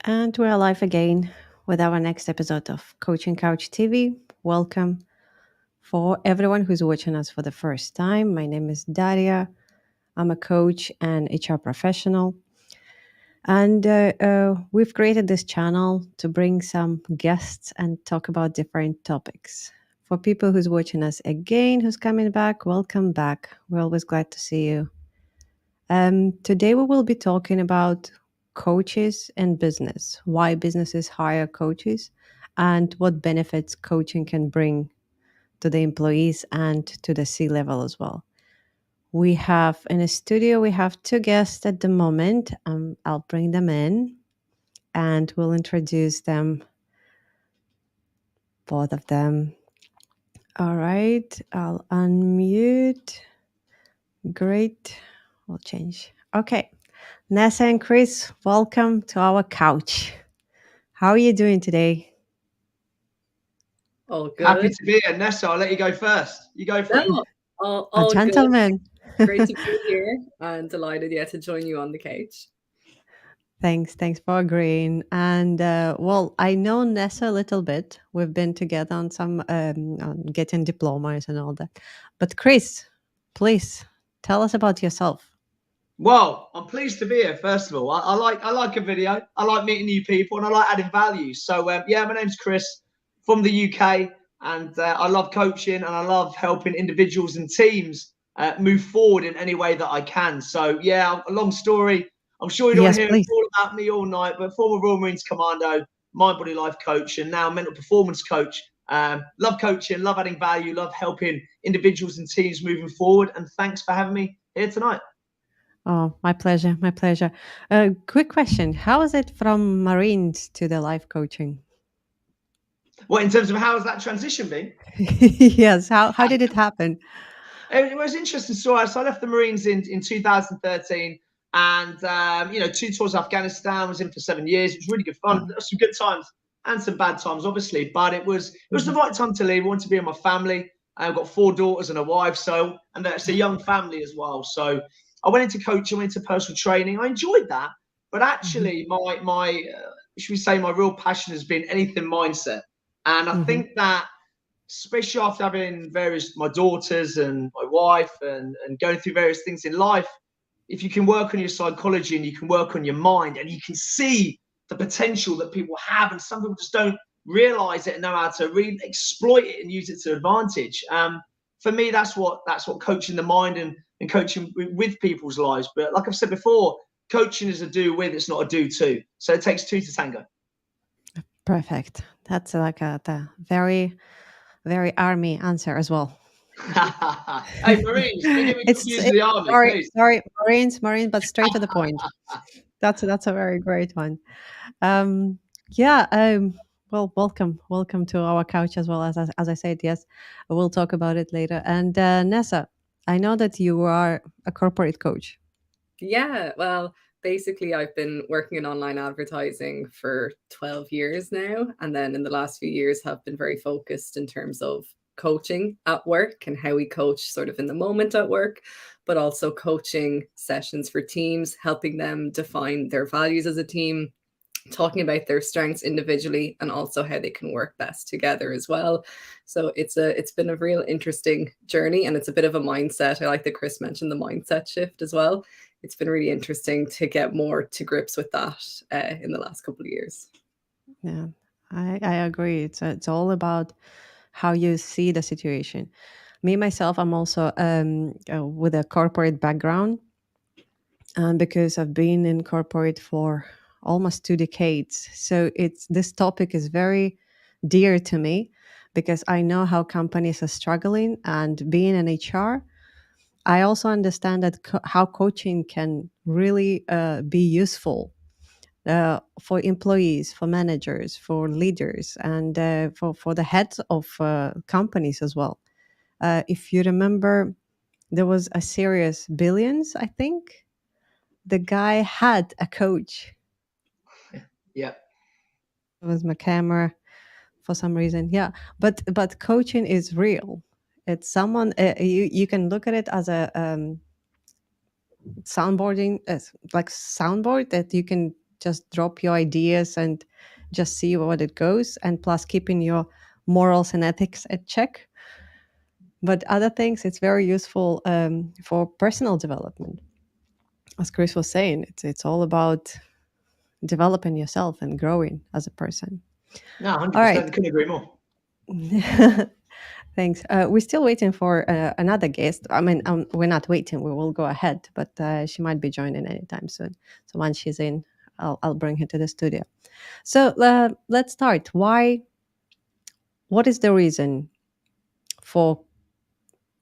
And we're live again with our next episode of Coaching Couch TV. Welcome for everyone who's watching us for the first time. My name is Darya. I'm a coach and HR professional. And we've created this channel to bring some guests and talk about different topics. For people who's watching us again, who's coming back, welcome back. We're always glad to see you. Today we will be talking about coaches and business, why businesses hire coaches, and what benefits coaching can bring to the employees and to the C-level as well. We have in the studio, we have two guests at the moment. I'll bring them in and we'll introduce them, both of them. All right, I'll unmute. Great. We'll change. Okay. Nessa and Chris, welcome to our couch. How are you doing today? All good. Happy to be here. Nessa, I'll let you go first. You go for it. All gentlemen. Great to be here and delighted to join you on the couch. Thanks for agreeing. And well, I know Nessa a little bit. We've been together on some on getting diplomas and all that. But Chris, please tell us about yourself. Well, I'm pleased to be here. First of all, I like a video. I like meeting new people, and I like adding value. So my name's Chris from the UK, and I love coaching, and I love helping individuals and teams move forward in any way that I can. So a long story. I'm sure you don't want to hear all about me all night, but former Royal Marines Commando, mind, body, life coach, and now mental performance coach. Love coaching, love adding value, love helping individuals and teams moving forward. And thanks for having me here tonight. Oh, my pleasure. My pleasure. Quick question. How is it from Marines to the life coaching? Well, in terms of how has that transition been? Yes. How did it happen? It was interesting story. So I left the Marines in 2013 and, 2 tours of Afghanistan, was in for 7 years. It was really good fun. Some good times and some bad times, obviously, but it was the right time to leave. I wanted to be with my family. I've got 4 daughters and a wife, and that's a young family as well. So I went into coaching, went into personal training. I enjoyed that, but actually my should we say my real passion has been anything mindset. And I think that, especially after having my daughters and my wife and going through various things in life, if you can work on your psychology and you can work on your mind and you can see the potential that people have, and some people just don't realize it and know how to really exploit it and use it to advantage. For me, that's what coaching the mind and coaching with people's lives. But like I've said before, coaching is a do with, it's not a do to. So it takes 2 to tango. Perfect. That's like the very, very army answer as well. Hey, Marines, don't get me confused with the army, please. Sorry, Marines, but straight to the point. That's a very great one. Well, welcome to our couch as well. As I said, yes, we'll talk about it later. And Nessa, I know that you are a corporate coach. Yeah, well, basically, I've been working in online advertising for 12 years now, and then in the last few years have been very focused in terms of coaching at work and how we coach sort of in the moment at work, but also coaching sessions for teams, helping them define their values as a team, talking about their strengths individually and also how they can work best together as well. So it's been a real interesting journey, and it's a bit of a mindset. I like that Chris mentioned the mindset shift as well. It's been really interesting to get more to grips with that in the last couple of years. Yeah, I agree. It's all about how you see the situation. Me, myself, I'm also with a corporate background, because I've been in corporate for almost 2 decades. So this topic is very dear to me because I know how companies are struggling, and being an HR, I also understand that how coaching can really be useful for employees, for managers, for leaders, and for the heads of companies as well. If you remember, there was a series, Billions, I think. The guy had a coach. Yeah. It was my camera for some reason. Yeah, but coaching is real. It's someone you can look at it as a soundboarding, like soundboard that you can just drop your ideas and just see what it goes, and plus keeping your morals and ethics at check. But other things, it's very useful for personal development. As Chris was saying, it's all about developing yourself and growing as a person. No, 100%. All right. Couldn't agree more. Thanks. We're still waiting for another guest. I mean, we're not waiting. We will go ahead, but she might be joining anytime soon. So once she's in, I'll bring her to the studio. So let's start. What is the reason for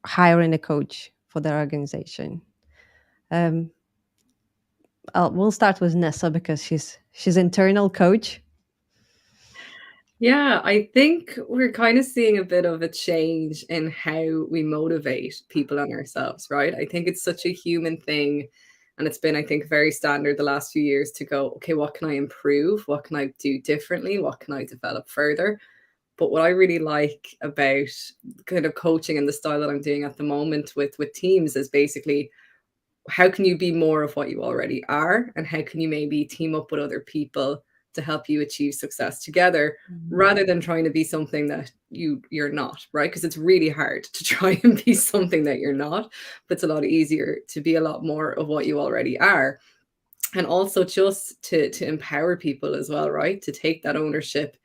hiring a coach for their organization? We'll start with Nessa because she's internal coach. Yeah, I think we're kind of seeing a bit of a change in how we motivate people and ourselves, right? I think it's such a human thing. And it's been, I think, very standard the last few years to go, okay, what can I improve? What can I do differently? What can I develop further? But what I really like about kind of coaching and the style that I'm doing at the moment with teams is basically, how can you be more of what you already are? And how can you maybe team up with other people to help you achieve success together, rather than trying to be something that you're not, right? Because it's really hard to try and be something that you're not, but it's a lot easier to be a lot more of what you already are. And also just to empower people as well, right? To take that ownership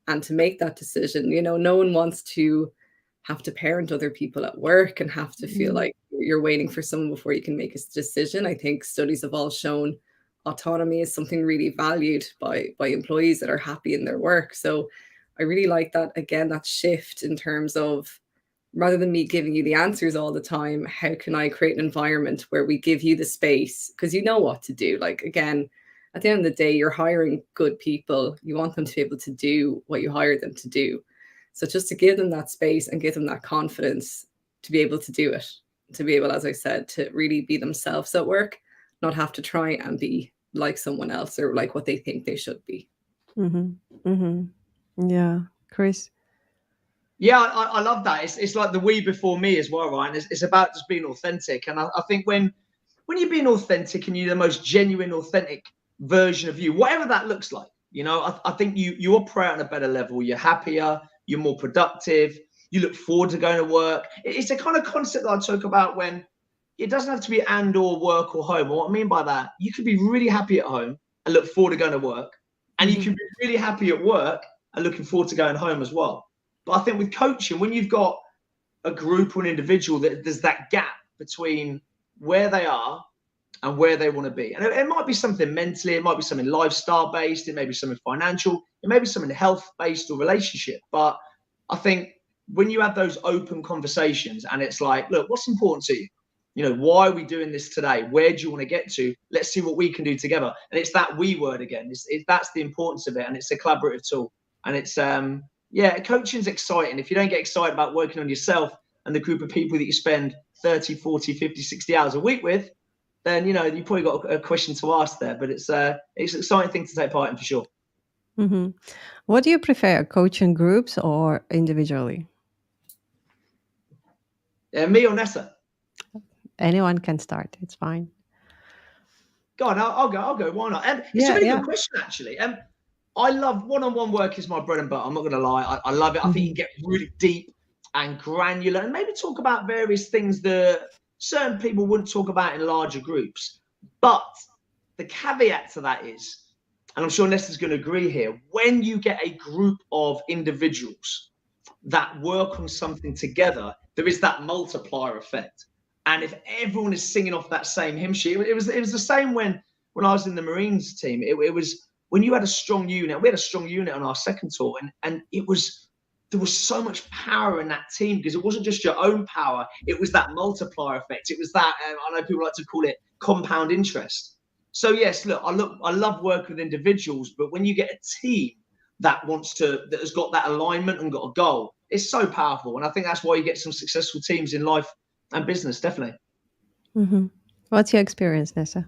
and to make that decision. You know, no one wants to have to parent other people at work and have to feel like you're waiting for someone before you can make a decision. I think studies have all shown autonomy is something really valued by employees that are happy in their work. So I really like that, again, that shift in terms of, rather than me giving you the answers all the time, how can I create an environment where we give you the space, because you know what to do. Like, again, at the end of the day, you're hiring good people. You want them to be able to do what you hired them to do. So just to give them that space and give them that confidence to be able to do it, to be able, as I said, to really be themselves at work, not have to try and be like someone else or like what they think they should be. Yeah. Chris? Yeah, I love that. It's like the we before me as well, right? It's about just being authentic. And I think when you're being authentic and you're the most genuine, authentic version of you, whatever that looks like, you know, I think you operate on a better level. You're happier, you're more productive, you look forward to going to work. It's a kind of concept that I talk about when it doesn't have to be and or work or home. And what I mean by that, you could be really happy at home and look forward to going to work. And you can be really happy at work and looking forward to going home as well. But I think with coaching, when you've got a group or an individual, that there's that gap between where they are and where they want to be. And it might be something mentally, it might be something lifestyle based, it may be something financial, it may be something health based or relationship. But I think when you have those open conversations and it's like, look, what's important to you? You know, why are we doing this today? Where do you want to get to? Let's see what we can do together. And it's that we word again. That's the importance of it. And it's a collaborative tool. And it's, coaching's exciting. If you don't get excited about working on yourself and the group of people that you spend 30, 40, 50, 60 hours a week with, then, you know, you probably got a question to ask there. But it's an exciting thing to take part in for sure. What do you prefer, coaching groups or individually? Me or Nessa? Anyone can start. It's fine. Go on, I'll go. Why not? It's a really good question, actually. I love one-on-one work is my bread and butter. I'm not going to lie. I love it. I think you can get really deep and granular and maybe talk about various things that certain people wouldn't talk about in larger groups. But the caveat to that is, and I'm sure Nessa's going to agree here, when you get a group of individuals that work on something together, there is that multiplier effect. And if everyone is singing off that same hymn sheet, it was the same when I was in the Marines team. It was when you had a strong unit. We had a strong unit on our second tour, and there was so much power in that team because it wasn't just your own power. It was that multiplier effect. It was that, I know people like to call it compound interest. So yes, look, I love working with individuals, but when you get a team that has got that alignment and got a goal, it's so powerful. And I think that's why you get some successful teams in life and business, definitely. What's your experience, Nessa?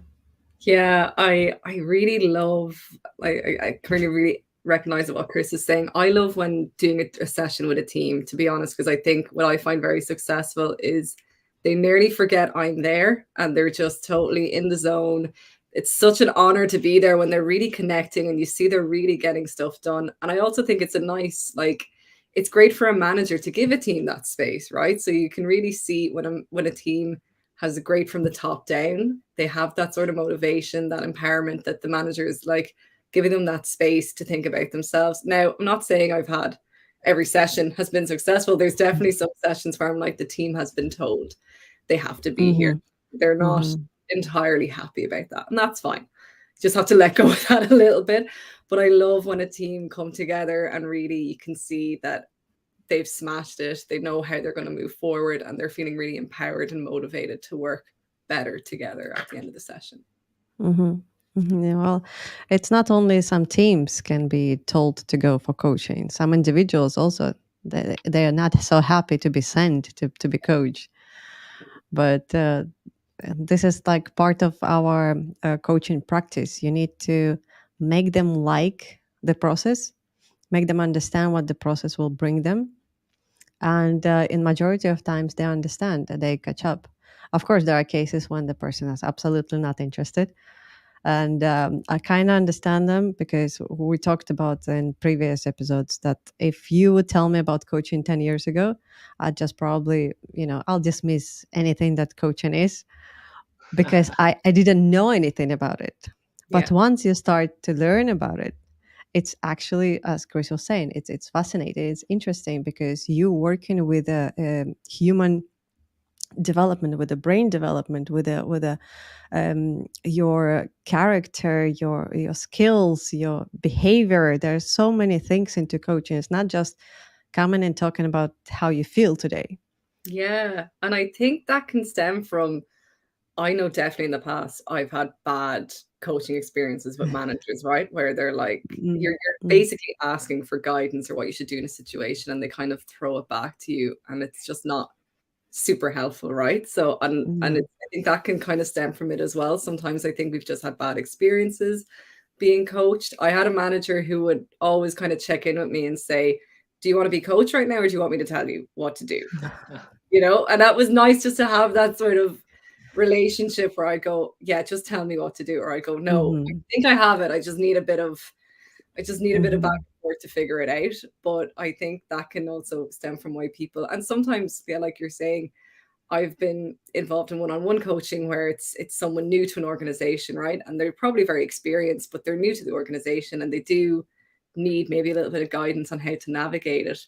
Yeah, I really love, I really recognize what Chris is saying. I love when doing a session with a team, to be honest, because I think what I find very successful is they nearly forget I'm there and they're just totally in the zone. it's such an honor to be there when they're really connecting and you see they're really getting stuff done. And I also think it's a nice, like, it's great for a manager to give a team that space, right? So you can really see when a team has a great from the top down, they have that sort of motivation, that empowerment, that the manager is like giving them that space to think about themselves. Now, I'm not saying I've had every session has been successful. There's definitely some sessions where I'm like, the team has been told they have to be here. They're not entirely happy about that, and that's fine. Just have to let go of that a little bit. But I love when a team come together and really you can see that they've smashed it, they know how they're going to move forward, and they're feeling really empowered and motivated to work better together at the end of the session. Yeah, well, it's not only some teams can be told to go for coaching. Some individuals also, they are not so happy to be sent to be coached. But this is like part of our coaching practice. You need to make them like the process, make them understand what the process will bring them. And in majority of times, they understand and they catch up. Of course, there are cases when the person is absolutely not interested. And I kind of understand them, because we talked about in previous episodes that if you would tell me about coaching 10 years ago, I'd just probably, I'll dismiss anything that coaching is, because I didn't know anything about it. But once you start to learn about it, it's actually, as Chris was saying, it's fascinating. It's interesting because you're working with a human development, with the brain development, with your character, your skills, your behavior. There's so many things into coaching. It's not just coming and talking about how you feel today. Yeah, and I think that can stem from, I know definitely in the past I've had bad coaching experiences with managers, right? Where they're like, you're basically asking for guidance or what you should do in a situation, and they kind of throw it back to you, and it's just not super helpful, right? So, and I think that can kind of stem from it as well. Sometimes I think we've just had bad experiences being coached. I had a manager who would always kind of check in with me and say, do you want to be coached right now, or do you want me to tell you what to do? And that was nice just to have that sort of relationship where I go, yeah, just tell me what to do. Or I go, no, I think I have it. I just need a bit of back and forth to figure it out. But I think that can also stem from why people, and sometimes, yeah, like you're saying, I've been involved in one-on-one coaching where it's someone new to an organization, right? And they're probably very experienced, but they're new to the organization and they do need maybe a little bit of guidance on how to navigate it.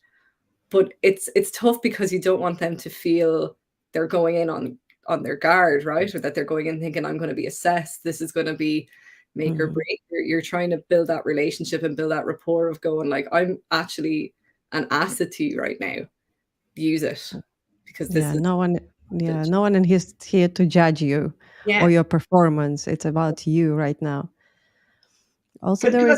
But it's tough because you don't want them to feel they're going in on their guard, right? Or that they're going in thinking, I'm going to be assessed. This is going to be make or break. You're trying to build that relationship and build that rapport of going like, I'm actually an asset to you right now. Use it, because this is no one is here to judge you or your performance. It's about you right now. Also, can I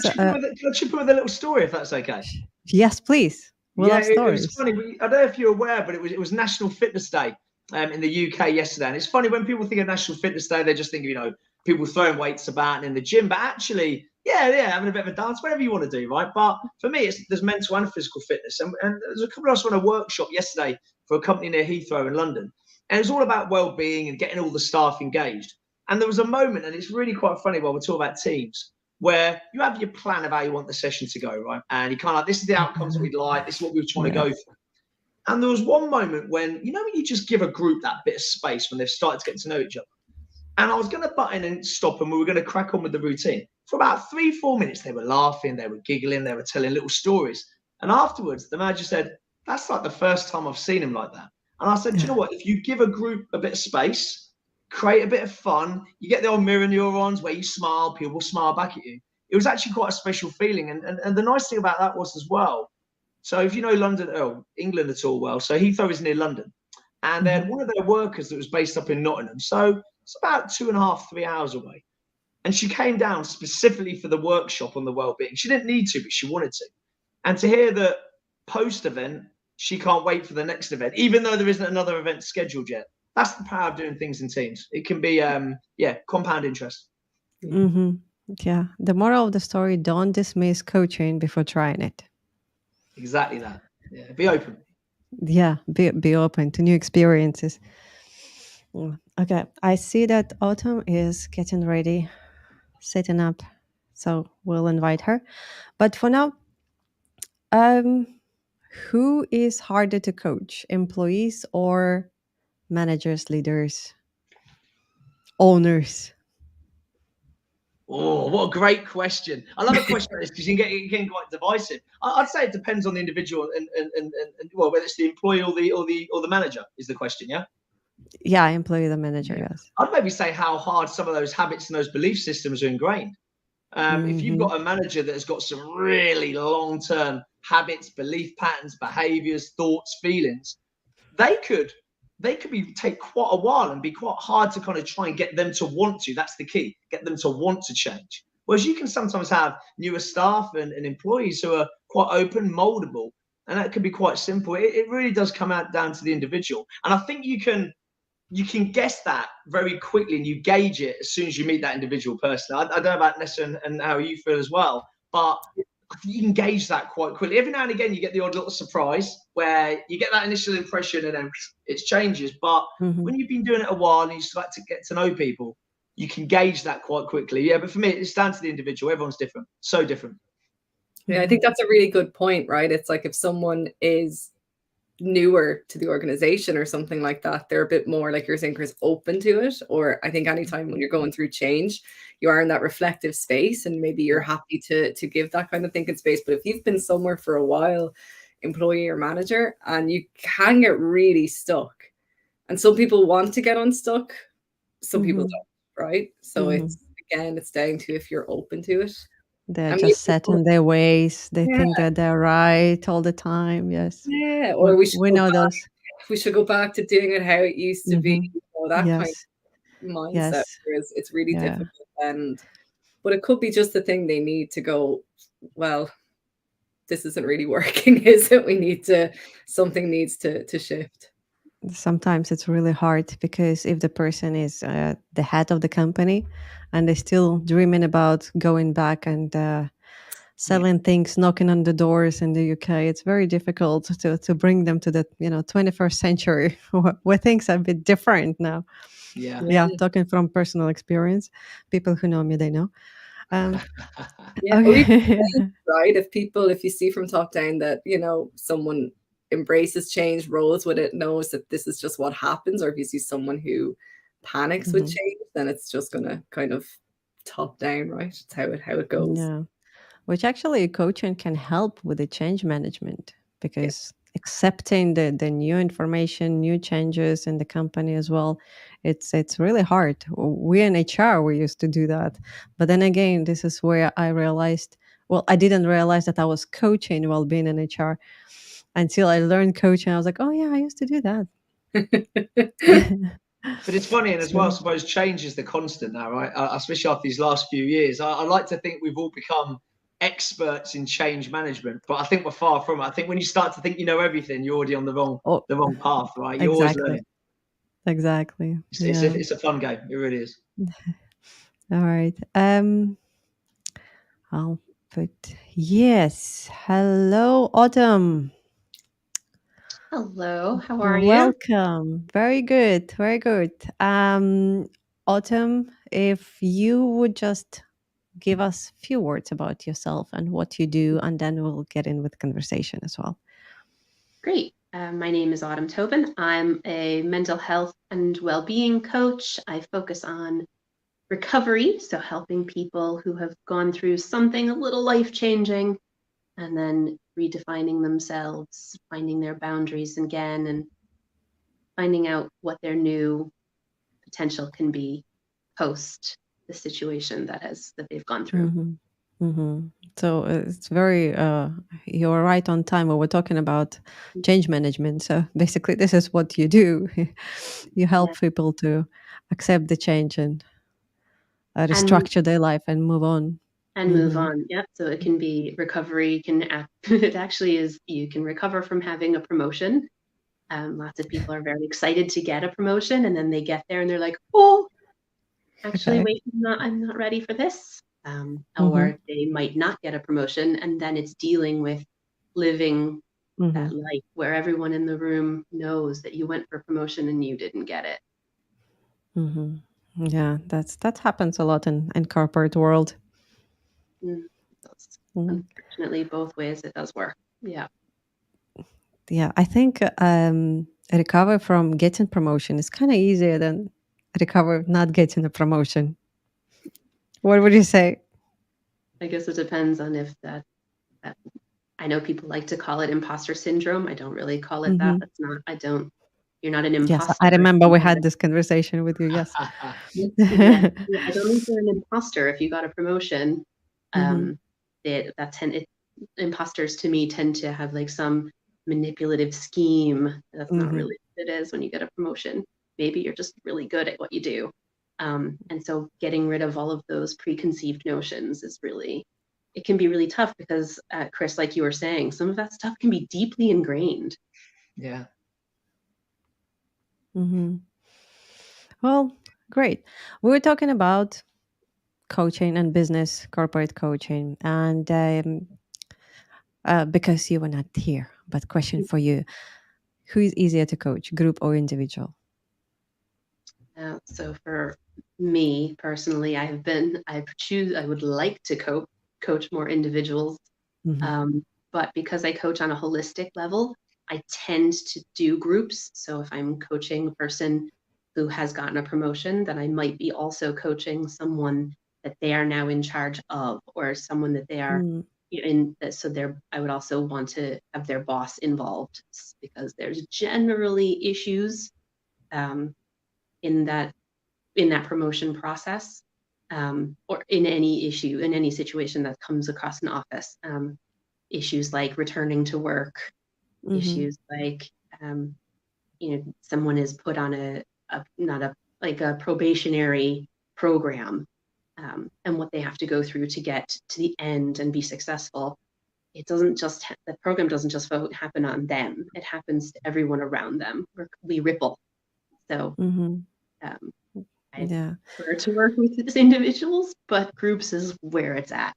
chip in with a little story, if that's okay? Yes, please. It was funny. I don't know if you're aware, but it was National Fitness Day in the UK yesterday. And it's funny, when people think of National Fitness Day, they just think of, people throwing weights about and in the gym. But actually, having a bit of a dance, whatever you want to do, right? But for me, there's mental and physical fitness. And there's a couple of us on a workshop yesterday for a company near Heathrow in London. And it was all about well-being and getting all the staff engaged. And there was a moment, and it's really quite funny while we're talking about teams, where you have your plan of how you want the session to go, right? And you kind of like, this is the outcomes that we'd like, this is what we were trying to go for. And there was one moment when, when you just give a group that bit of space when they've started to get to know each other. And I was going to butt in and stop, and we were going to crack on with the routine. For about 3-4 minutes, they were laughing, they were giggling, they were telling little stories. And afterwards, the manager said, that's like the first time I've seen him like that. And I said, do you know what? If you give a group a bit of space, create a bit of fun, you get the old mirror neurons where you smile, people will smile back at you. It was actually quite a special feeling. And the nice thing about that was as well, so if you know London, England at all well, so Heathrow is near London. And they had one of their workers that was based up in Nottingham. So it's about 2.5-3 hours away. And she came down specifically for the workshop on the well-being. She didn't need to, but she wanted to. And to hear that post-event, she can't wait for the next event, even though there isn't another event scheduled yet. That's the power of doing things in teams. It can be, compound interest. Yeah. The moral of the story, don't dismiss coaching before trying it. Exactly that. Yeah. Be open. Yeah. Be open to new experiences. Okay. I see that autumn is getting ready setting up. So we'll invite her. But for now, who is harder to coach, employees or managers, leaders, owners? Oh, what a great question. I love a question like this because you can get quite divisive. I'd say it depends on the individual and well, whether it's the employee or the manager is the question, yeah? Yeah, employee, the manager, Yeah. yes. I'd maybe say how hard some of those habits and those belief systems are ingrained. If you've got a manager that has got some really long-term habits, belief patterns, behaviors, thoughts, feelings, they could take quite a while and be quite hard to kind of try and get them to want to. That's the key, get them to want to change. Whereas you can sometimes have newer staff and employees who are quite open, moldable, and that can be quite simple. It really does come out down to the individual. And I think you can guess that very quickly and you gauge it as soon as you meet that individual person. I don't know about Nessa and how you feel as well, but I think you can gauge that quite quickly. Every now and again, you get the odd little surprise where you get that initial impression and then it changes. But when you've been doing it a while and you start to get to know people, you can gauge that quite quickly. Yeah, but for me, it's down to the individual. Everyone's different, so different. Yeah, I think that's a really good point, right? It's like if someone is newer to the organization or something like that, they're a bit more, like you're saying, Chris, open to it. Or I think anytime when you're going through change, you are in that reflective space and maybe you're happy to give that kind of thinking space. But if you've been somewhere for a while, employee or manager, and you can get really stuck, and some people want to get unstuck, some people don't, right? So it's down to if you're open to it. They're And just set in their ways. They yeah, think that they're right all the time. Yes. yeah, or we know those. should go back to doing it how it used to be. You know, that kind Yes. of mindset. Yes. Whereas it's really Yeah. difficult, but it could be just the thing they need to go, well, this isn't really working, is it? Something needs to shift. Sometimes it's really hard because if the person is the head of the company and they're still dreaming about going back and selling things, knocking on the doors in the UK, it's very difficult to bring them to the 21st century where things are a bit different now. Yeah, talking from personal experience. People who know me, they know. Yeah, Okay. right. If you see from top down that, someone embraces change, rolls with it, knows that this is just what happens, or if you see someone who panics with change, then it's just gonna kind of top down, right? It's how it goes. Yeah. Which actually coaching can help with the change management because accepting the new information, new changes in the company as well, it's really hard. We in HR, we used to do that. But then again, this is where I realized, well, I didn't realize that I was coaching while being in HR until I learned coaching. I was like, oh yeah, I used to do that. But it's funny, and as well, I suppose change is the constant now, right? Especially after these last few years. I like to think we've all become experts in change management, but I think we're far from it. I think when you start to think you know everything, you're already on the wrong path, right? You're always learning. Exactly. It's a fun game. It really is. All right. I'll put yes. Hello, Autumn. Hello, how are you? Welcome. Very good. Very good. Autumn, if you would just give us a few words about yourself and what you do, and then we'll get in with conversation as well. Great. My name is Autumn Tobin. I'm a mental health and wellbeing coach. I focus on recovery, so helping people who have gone through something a little life-changing and then redefining themselves, finding their boundaries again, and finding out what their new potential can be post the situation that they've gone through. So it's very, you're right on time when we're talking about change management. So basically, this is what you do. You help people to accept the change and restructure their life and move on. And move on. Yep. So it can be recovery. It actually is, you can recover from having a promotion. Lots of people are very excited to get a promotion, and then they get there and they're like, oh, actually, wait, I'm not ready for this. Or they might not get a promotion, and then it's dealing with living that life where everyone in the room knows that you went for promotion and you didn't get it. Yeah, that happens a lot in corporate world. Mm, it does. Mm. Unfortunately, both ways it does work. Yeah. Yeah, I think recover from getting promotion is kind of easier than recover not getting a promotion. What would you say? I guess it depends on if that I know people like to call it imposter syndrome. I don't really call it that. Hmm. That's not, you're not an Yes, imposter. I remember You we got had this conversation with you. Yes. Yes, yeah. Yeah, I don't think you're an imposter if you got a promotion. Hmm. Imposters to me tend to have like some manipulative scheme. That's not Hmm. really what it is when you get a promotion. Maybe you're just really good at what you do. And so getting rid of all of those preconceived notions is really, it can be really tough because, Chris, like you were saying, some of that stuff can be deeply ingrained. Yeah. Hmm. Well, great. We were talking about coaching and business, corporate coaching, and because you were not here, but question for you: who is easier to coach, group or individual? So for me personally, I would like to coach more individuals. Hmm. But because I coach on a holistic level, I tend to do groups. So if I'm coaching a person who has gotten a promotion, then I might be also coaching someone that they are now in charge of, or someone that they are Mm. in. So I would also want to have their boss involved because there's generally issues um, in that promotion process, or in any situation that comes across an office. Issues like returning to work, Hmm. issues like someone is put on not a like a probationary program, and what they have to go through to get to the end and be successful. The program doesn't just happen on them, it happens to everyone around them. We ripple. So Hmm. um, I Yeah. prefer to work with these individuals, but groups is where it's at.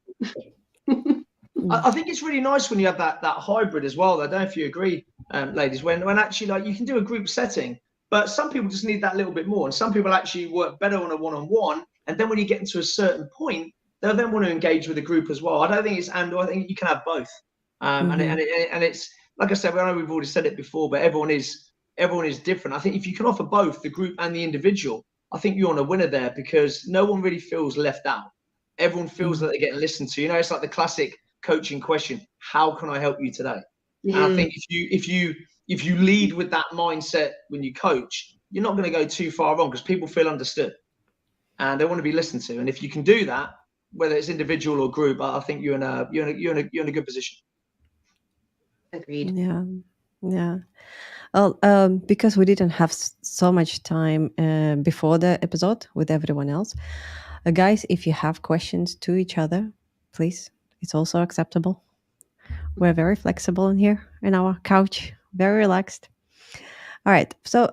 Mm. I think it's really nice when you have that hybrid as well. I don't know if you agree, ladies, when actually like you can do a group setting, but some people just need that little bit more, and some people actually work better on a one-on-one. And then when you get into a certain point, they'll then want to engage with a group as well. I don't think it's I think you can have both. Hmm. And it's like I said, I know we've already said it before, but everyone is different. I think if you can offer both the group and the individual, I think you're on a winner there because no one really feels left out. Everyone feels that Hmm. they're getting listened to. It's like the classic coaching question: how can I help you today? And I Mm, think if you lead with that mindset when you coach, you're not going to go too far wrong because people feel understood and they want to be listened to. And if you can do that, whether it's individual or group, I think you're in a good position. agreed. Yeah. Yeah. Well, because we didn't have so much time before the episode with everyone else, guys, if you have questions to each other, please, it's also acceptable. We're very flexible in here in our couch, very relaxed. All right. So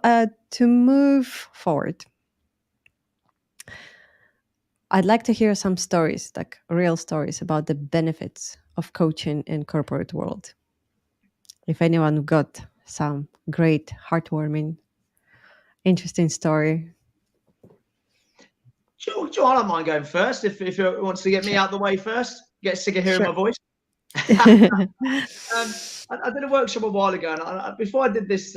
to move forward, I'd like to hear some stories, like real stories about the benefits of coaching in corporate world. If anyone got some great, heartwarming, interesting story. Sure, I don't mind going first if it wants to get me Sure. out the way first. Get sick of hearing Sure. my voice. I did a workshop a while ago, and before I did this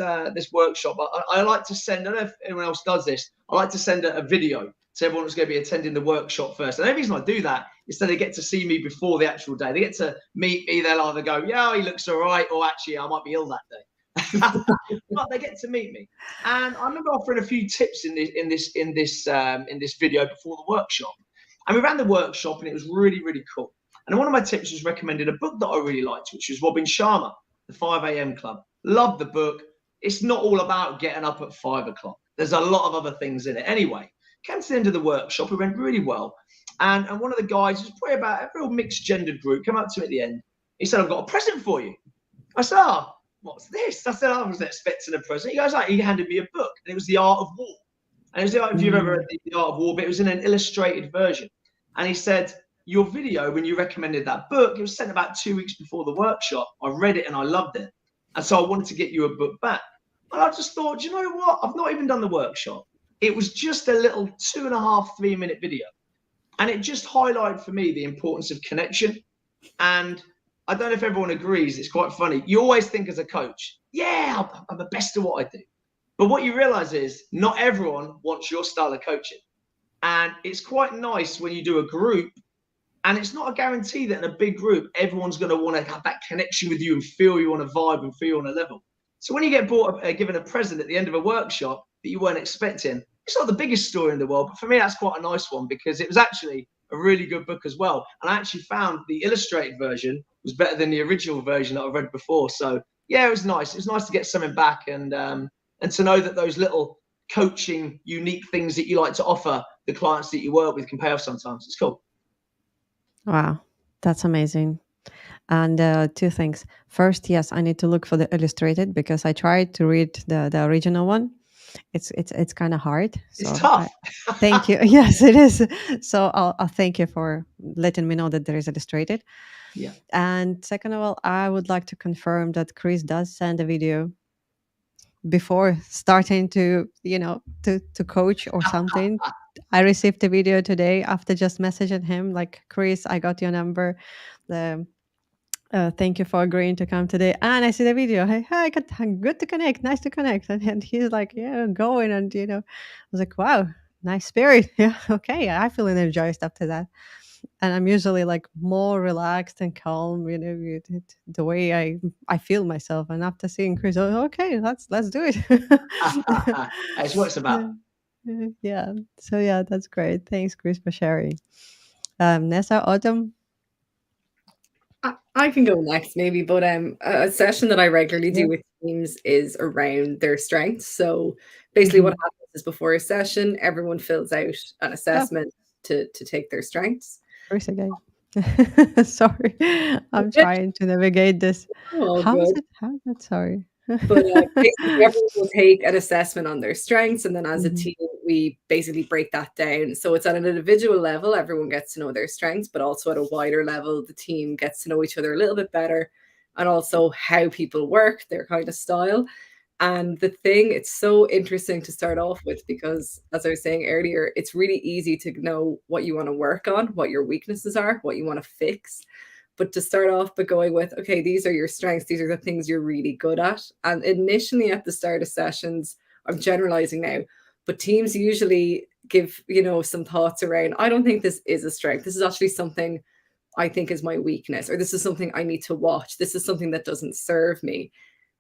workshop, I like to send. I don't know if anyone else does this. I like to send a video to everyone who's going to be attending the workshop first. And the reason I do that is so they get to see me before the actual day. They get to meet me. They'll either go, "Yeah, he looks all right," or "Actually, I might be ill that day." But they get to meet me, and I remember offering a few tips in this video before the workshop. And we ran the workshop, and it was really, really cool. And one of my tips was recommended a book that I really liked, which was Robin Sharma, The 5 a.m. Club. Loved the book. It's not all about getting up at 5 o'clock. There's a lot of other things in it. Anyway, came to the end of the workshop. It went really well. And one of the guys, was probably about a real mixed gendered group, came up to me at the end. He said, "I've got a present for you." I said, "Oh, what's this?" I said, "I wasn't expecting a present." He goes, "Like, he handed me a book, and it was The Art of War." And it was like, if you've ever read Mm. The Art of War, but it was in an illustrated version. And he said, "Your video, when you recommended that book, it was sent about 2 weeks before the workshop. I read it and I loved it. And so I wanted to get you a book back." And I just thought, you know what? I've not even done the workshop. It was just a little 2.5, 3 minute video. And it just highlighted for me the importance of connection. And I don't know if everyone agrees, it's quite funny. You always think as a coach, yeah, I'm the best at what I do. But what you realize is not everyone wants your style of coaching. And it's quite nice when you do a group, and it's not a guarantee that in a big group, everyone's going to want to have that connection with you and feel you on a vibe and feel on a level. So when you get given a present at the end of a workshop that you weren't expecting, it's not the biggest story in the world, but for me, that's quite a nice one because it was actually a really good book as well. And I actually found the illustrated version was better than the original version that I've read before. So yeah, it was nice. It was nice to get something back and to know that those little coaching, unique things that you like to offer the clients that you work with can pay off sometimes. It's cool. Wow, that's amazing. And two things. First, yes, I need to look for the illustrated because I tried to read the original one. It's kind of hard. It's tough. Thank you. Yes, it is. So I'll thank you for letting me know that there is illustrated. Yeah. And second of all, I would like to confirm that Chris does send a video before starting to coach or something. I received a video today after just messaging him like, Chris, I got your number. Thank you for agreeing to come today. And I see the video. Hey, hi, good to connect. Nice to connect. And he's like, yeah, going. And, I was like, wow, nice spirit. Yeah, okay. I feel energized after that. And I'm usually like more relaxed and calm, the way I feel myself. And after seeing Chris, okay, let's do it. It's what it's about. Yeah. So yeah, that's great. Thanks, Chris, for sharing. Nessa, Autumn. I can go next maybe, but a session that I regularly do with teams is around their strengths. So basically what happens is before a session, everyone fills out an assessment to take their strengths. Chris again. Sorry, I'm trying to navigate this. How is it? Sorry. But basically everyone will take an assessment on their strengths, and then as a team, we basically break that down. So it's at an individual level, everyone gets to know their strengths, but also at a wider level, the team gets to know each other a little bit better, and also how people work, their kind of style. And the thing, it's so interesting to start off with because, as I was saying earlier, it's really easy to know what you want to work on, what your weaknesses are, what you want to fix. But to start off by going with, okay, these are your strengths, these are the things you're really good at. And initially at the start of sessions, I'm generalizing now, but teams usually give, some thoughts around, I don't think this is a strength. This is actually something I think is my weakness, or this is something I need to watch. This is something that doesn't serve me.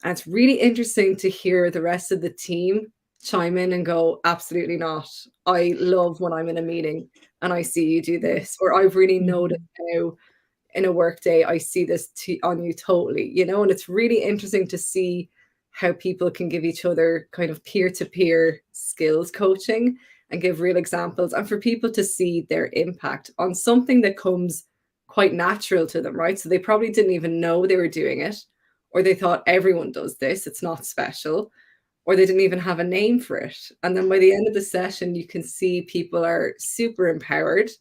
And it's really interesting to hear the rest of the team chime in and go, absolutely not. I love when I'm in a meeting and I see you do this, or I've really noticed how in a work day, I see this on you totally, and it's really interesting to see how people can give each other kind of peer-to-peer skills coaching and give real examples, and for people to see their impact on something that comes quite natural to them, right? So they probably didn't even know they were doing it, or they thought everyone does this, it's not special, or they didn't even have a name for it. And then by the end of the session, you can see people are super empowered,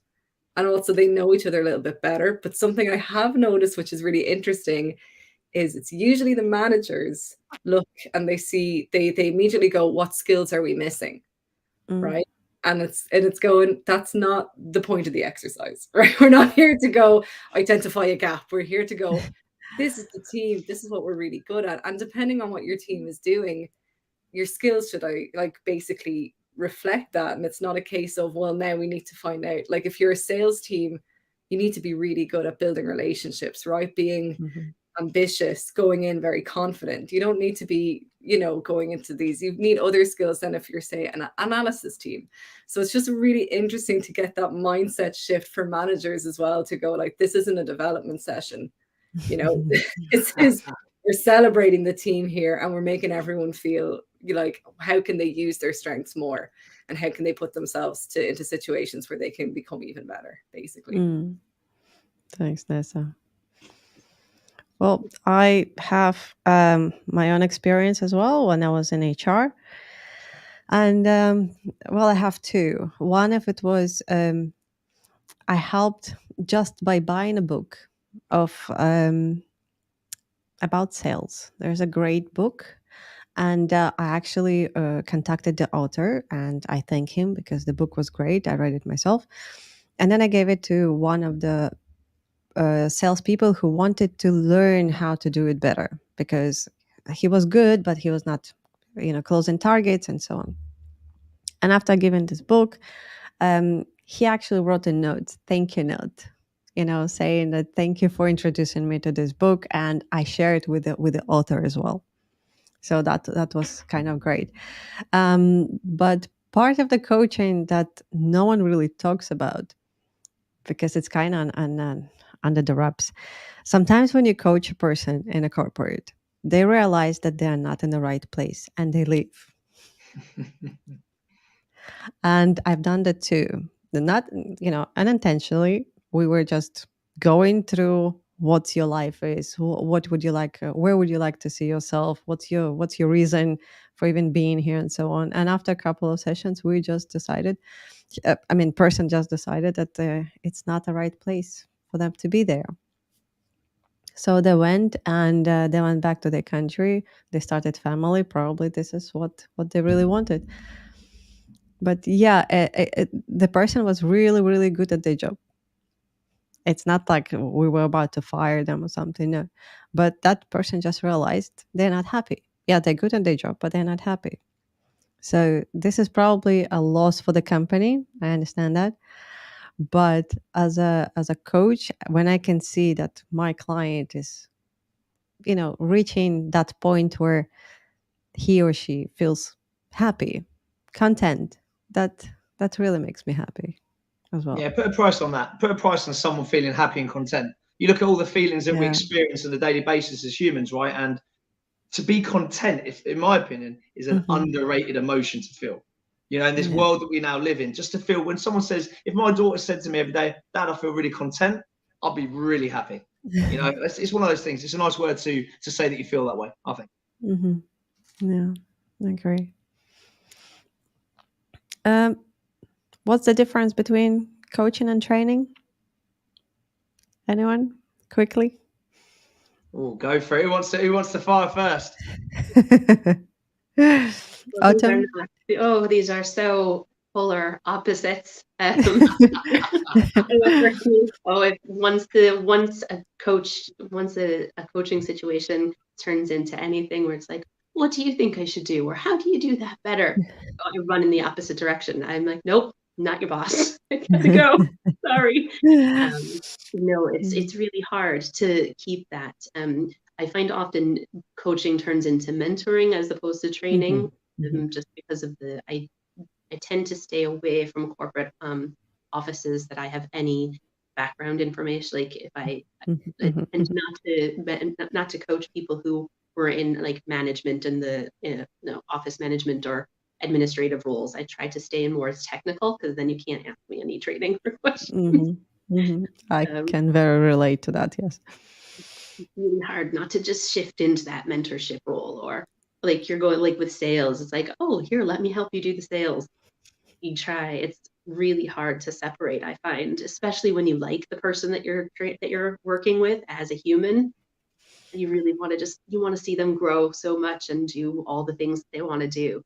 and also they know each other a little bit better. But something I have noticed, which is really interesting, is it's usually the managers look and they see, they immediately go, what skills are we missing? Right. And it's going, that's not the point of the exercise, right? We're not here to go identify a gap. We're here to go, this is the team, this is what we're really good at. And depending on what your team is doing, your skills should basically reflect that. And it's not a case of, well, now we need to find out, like if you're a sales team, you need to be really good at building relationships, right? Being ambitious, going in very confident. You don't need to be, going into these. You need other skills than if you're, say, an analysis team. So it's just really interesting to get that mindset shift for managers as well, to go like, this isn't a development session. This is, we're celebrating the team here, and we're making everyone feel like, how can they use their strengths more, and how can they put themselves into situations where they can become even better, basically. Thanks, Nessa. Well, I have my own experience as well when I was in HR. And I have two. One of it was I helped just by buying a book of about sales. There's a great book, And I actually contacted the author, and I thank him because the book was great. I read it myself. And then I gave it to one of the salespeople who wanted to learn how to do it better, because he was good, but he was not, closing targets and so on. And after giving this book, he actually wrote a note, thank you note, saying that thank you for introducing me to this book, and I share it with the author as well. So that was kind of great. But part of the coaching that no one really talks about, because it's kind of under the wraps. Sometimes when you coach a person in a corporate, they realize that they are not in the right place and they leave. And I've done that too. Not, unintentionally. We were just going through what your life is. What would you like? Where would you like to see yourself? What's your reason for even being here, and so on. And after a couple of sessions, we just decided. Person just decided that it's not the right place for them to be there. So they went, and they went back to their country. They started family. Probably this is what they really wanted. But yeah, the person was really, really good at their job. It's not like we were about to fire them or something. No. But that person just realized they're not happy. Yeah, they're good at their job, but they're not happy. So this is probably a loss for the company. I understand that. But as a coach, when I can see that my client is, reaching that point where he or she feels happy, content, that really makes me happy as well. Yeah, put a price on that. Put a price on someone feeling happy and content. You look at all the feelings that we Yeah. experience on a daily basis as humans, right? And to be content, if in my opinion, is an underrated emotion to feel. In this world that we now live in, just to feel, when someone says, if my daughter said to me every day, Dad, I feel really content, I'll be really happy. It's one of those things. It's a nice word to say that you feel that way, I think. Yeah, I agree. What's the difference between coaching and training? Anyone? Quickly. Oh, go for it. Who wants to fire first? Autumn. These are so polar opposites. Once a coaching situation turns into anything where it's like, what do you think I should do, or how do you do that better? I run in the opposite direction. I'm like, nope, not your boss. I got to go. Sorry. It's really hard to keep that. I find often coaching turns into mentoring as opposed to training, just because of I tend to stay away from corporate offices that I have any background information. Like if I tend not to coach people who were in like management and the office management or administrative roles. I try to stay in more technical, because then you can't ask me any training for questions. I can very relate to that. Yes. It's really hard not to just shift into that mentorship role, or like you're going like with sales. It's like, oh, here, let me help you do the sales. You try. It's really hard to separate, I find, especially when you like the person that you're working with as a human. You really want to see them grow so much and do all the things they want to do.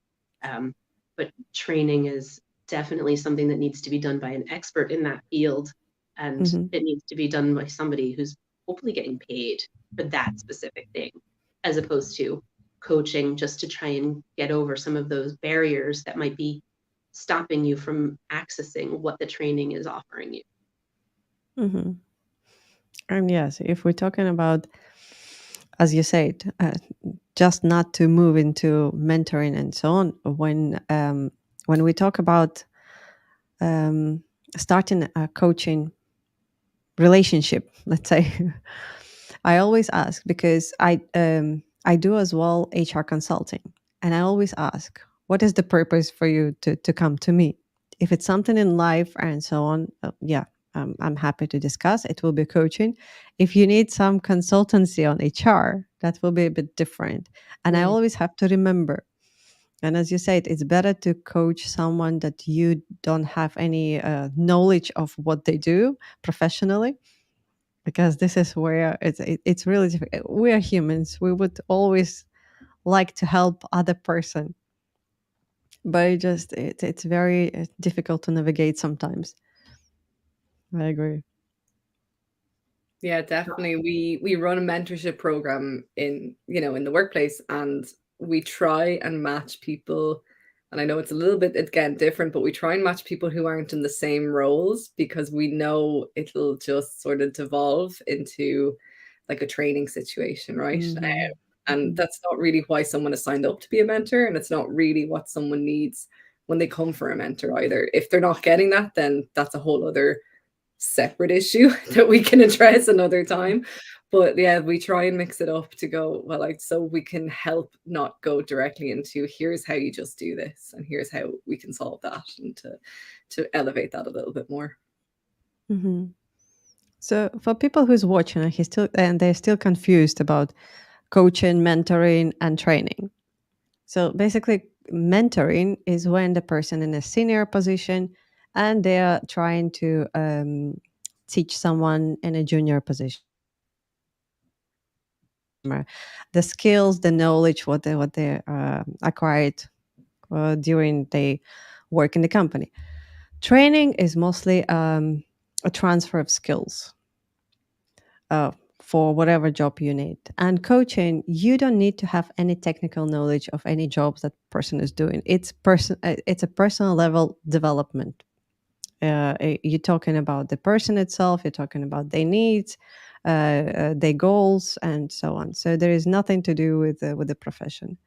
But training is definitely something that needs to be done by an expert in that field, and it needs to be done by somebody who's hopefully getting paid for that specific thing, as opposed to coaching just to try and get over some of those barriers that might be stopping you from accessing what the training is offering you. And yes, if we're talking about, as you said, just not to move into mentoring and so on, when we talk about starting a coaching relationship, let's say, I always ask, because I do as well HR consulting, and I always ask, what is the purpose for you to come to me? If it's something in life and so on, I'm happy to discuss. It will be coaching. If you need some consultancy on HR, that will be a bit different. And I always have to remember, and as you said, it's better to coach someone that you don't have any knowledge of what they do professionally, because this is where it's really difficult. We are humans. We would always like to help other person, but it's very difficult to navigate sometimes. I agree. Yeah, definitely. We run a mentorship program in the workplace, and we try and match people. And I know it's a little bit, again, different, but we try and match people who aren't in the same roles, because we know it'll just sort of devolve into like a training situation, right? And that's not really why someone has signed up to be a mentor, and it's not really what someone needs when they come for a mentor either. If they're not getting that, then that's a whole other separate issue that we can address another time. But yeah, we try and mix it up to go, well, like, so we can help not go directly into here's how you just do this and here's how we can solve that, and to elevate that a little bit more. Mm-hmm. So for people who's watching and they're still confused about coaching, mentoring, and training. So basically, mentoring is when the person in a senior position and they are trying to teach someone in a junior position the skills, the knowledge, what they acquired during they work in the company. Training is mostly a transfer of skills for whatever job you need. And coaching, you don't need to have any technical knowledge of any jobs that person is doing. It's a personal level development. You're talking about the person itself. You're talking about their needs, their goals, and so on. So there is nothing to do with the profession.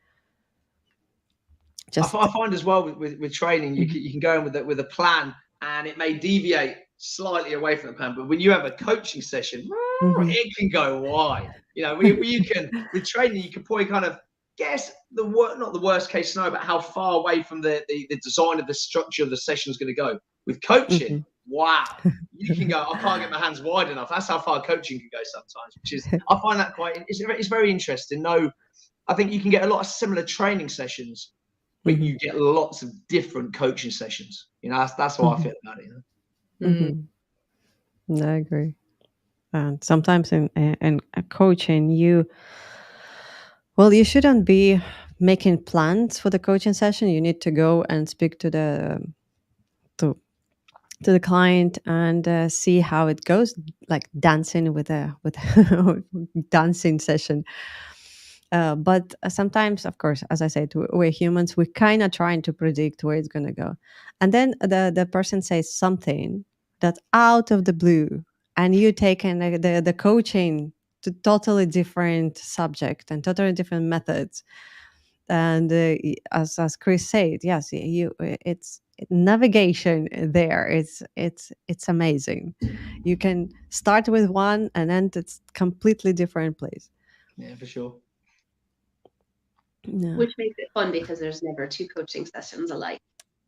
I find as well with training, you can go in with a plan, and it may deviate slightly away from the plan. But when you have a coaching session, it can go wide. You can, with training, you can probably kind of guess not the worst case scenario, but how far away from the design of the structure of the session is going to go. With coaching, wow, you can go, I can't get my hands wide enough. That's how far coaching can go sometimes, which is, I find that it's very interesting. No, I think you can get a lot of similar training sessions, but you get lots of different coaching sessions. That's how I feel about it. I agree. And sometimes in coaching, you shouldn't be making plans for the coaching session. You need to go and speak to the client and see how it goes, like dancing with a dancing session. But sometimes, of course, as I said, we're humans. We're kind of trying to predict where it's going to go, and then the person says something that's out of the blue, and you taking the coaching to totally different subject and totally different methods. And as Chris said, yes, it's navigation there. It's amazing. You can start with one and end it's completely different place. Yeah, for sure. Yeah. Which makes it fun because there's never two coaching sessions alike.